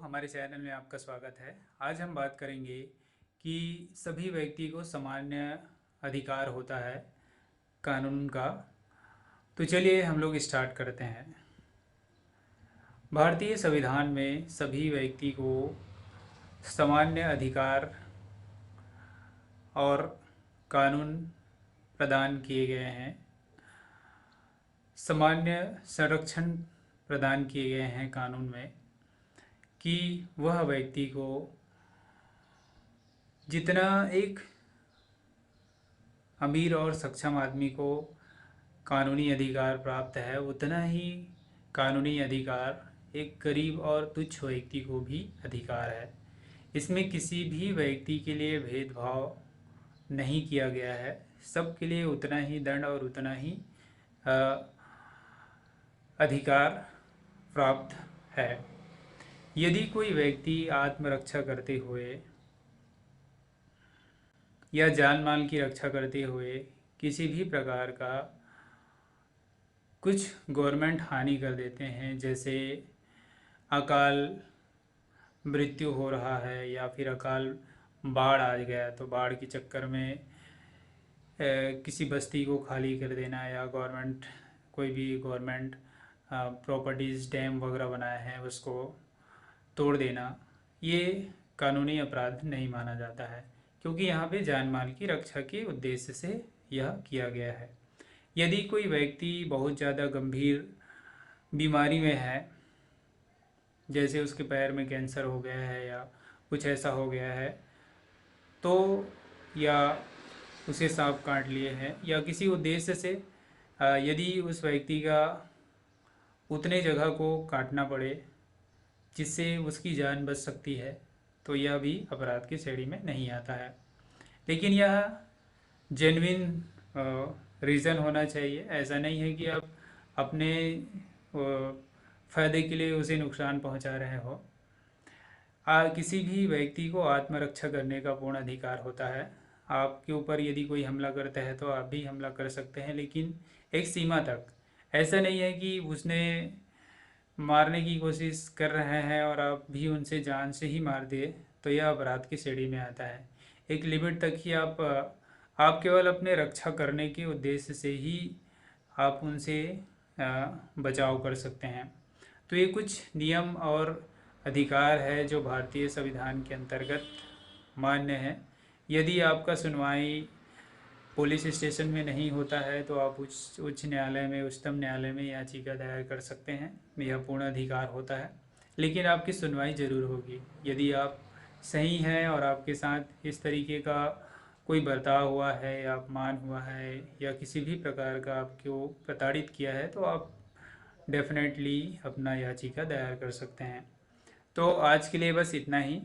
हमारे चैनल में आपका स्वागत है। आज हम बात करेंगे कि सभी व्यक्ति को सामान्य अधिकार होता है कानून का। तो चलिए हम लोग स्टार्ट करते हैं। भारतीय संविधान में सभी व्यक्ति को सामान्य अधिकार और कानून प्रदान किए गए हैं, सामान्य संरक्षण प्रदान किए गए हैं कानून में कि वह व्यक्ति को जितना एक अमीर और सक्षम आदमी को कानूनी अधिकार प्राप्त है, उतना ही कानूनी अधिकार एक गरीब और तुच्छ व्यक्ति को भी अधिकार है। इसमें किसी भी व्यक्ति के लिए भेदभाव नहीं किया गया है। सबके लिए उतना ही दंड और उतना ही अ, अधिकार प्राप्त है। यदि कोई व्यक्ति आत्मरक्षा करते हुए या जान माल की रक्षा करते हुए किसी भी प्रकार का कुछ गवर्नमेंट हानि कर देते हैं, जैसे अकाल मृत्यु हो रहा है या फिर अकाल बाढ़ आ गया, तो बाढ़ के चक्कर में किसी बस्ती को खाली कर देना या गवर्नमेंट कोई भी गवर्नमेंट प्रॉपर्टीज़ डैम वगैरह बनाए हैं उसको तोड़ देना, ये कानूनी अपराध नहीं माना जाता है, क्योंकि यहाँ पे जान माल की रक्षा के उद्देश्य से यह किया गया है। यदि कोई व्यक्ति बहुत ज़्यादा गंभीर बीमारी में है, जैसे उसके पैर में कैंसर हो गया है या कुछ ऐसा हो गया है, तो या उसे सांप काट लिए हैं या किसी उद्देश्य से यदि उस व्यक्ति का उतने जगह को काटना पड़े जिससे उसकी जान बच सकती है, तो यह भी अपराध की श्रेणी में नहीं आता है। लेकिन यह जेन्युइन रीज़न होना चाहिए। ऐसा नहीं है कि आप अपने फ़ायदे के लिए उसे नुकसान पहुंचा रहे हो। किसी भी व्यक्ति को आत्मरक्षा करने का पूर्ण अधिकार होता है। आपके ऊपर यदि कोई हमला करता है तो आप भी हमला कर सकते हैं, लेकिन एक सीमा तक। ऐसा नहीं है कि उसने मारने की कोशिश कर रहे हैं और आप भी उनसे जान से ही मार दिए, तो यह अपराध की श्रेणी में आता है। एक लिमिट तक ही आप केवल अपने रक्षा करने के उद्देश्य से ही आप उनसे बचाव कर सकते हैं। तो ये कुछ नियम और अधिकार है जो भारतीय संविधान के अंतर्गत मान्य है। यदि आपका सुनवाई पुलिस स्टेशन में नहीं होता है तो आप उच्च न्यायालय में, उच्चतम न्यायालय में याचिका दायर कर सकते हैं। यह पूर्ण अधिकार होता है, लेकिन आपकी सुनवाई ज़रूर होगी। यदि आप सही हैं और आपके साथ इस तरीके का कोई बर्ताव हुआ है या अपमान हुआ है या किसी भी प्रकार का आपको प्रताड़ित किया है, तो आप डेफिनेटली अपना याचिका दायर कर सकते हैं। तो आज के लिए बस इतना ही।